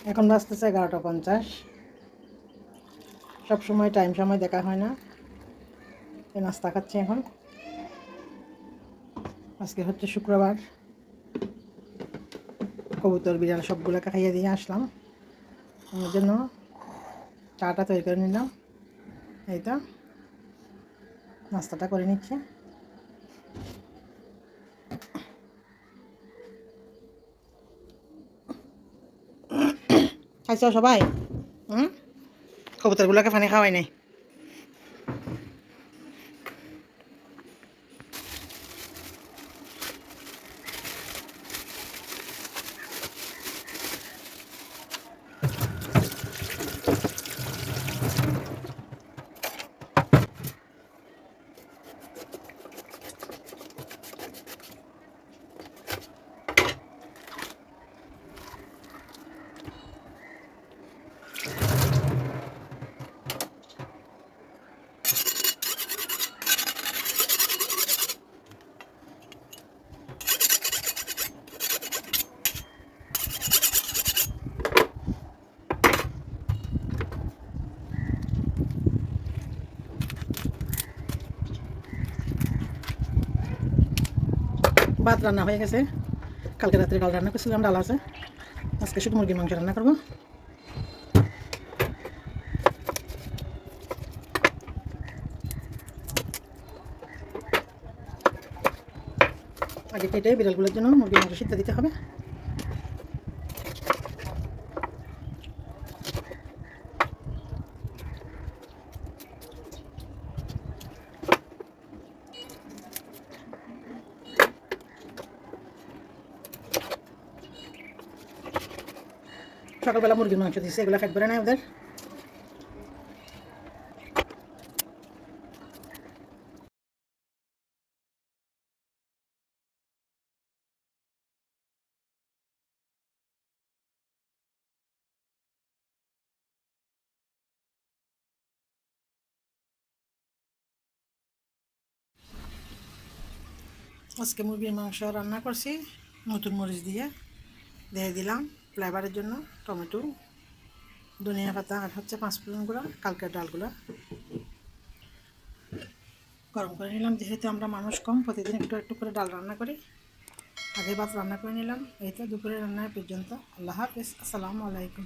এখন বাজতেছে 11:50। সব সময় টাইম সময় দেখা হয় না। এই নাস্তা খাচ্ছি এখন। আজকে হচ্ছে শুক্রবার। কবুতর বিড়াল সবগুলোকে খাইয়ে দিয়ে আসলাম। আমার জন্য চাটা তৈরি করে নিলাম। এই তো নাস্তাটা করে নিচ্ছে। খাইছো সবাই? কবুতরগুলোকে পানি খাওয়াই নাই। ভাত রান্না হয়ে গেছে। কালকে রাত্রে ডাল রান্না করছিলাম, ডাল আছে। আজকে শুধু মুরগির মাংস রান্না করবো। আগে কেটে বিড়ালগুলোর জন্য মুরগির মাংস সিদ্ধ দিতে হবে। সকালবেলা মুরগির মাংস দিচ্ছে, এগুলো ফ্যাট বেড়ে নেয় ওদের। আজকে মুরগির মাংস রান্না করছি নতুন মরিচ দিয়ে দিলাম ফ্লেভারের জন্য। টমেটো, ধনিয়া পাতা আর হচ্ছে 5 ফোড়নগুলো, কালকের ডালগুলো গরম করে নিলাম। যেহেতু আমরা মানুষ কম, প্রতিদিন একটু একটু করে ডাল রান্না করি। আগে ভাত রান্না করে নিলাম। এই তো দুপুরে রান্না পর্যন্ত। আল্লাহ হাফেজ, আসসালামু আলাইকুম।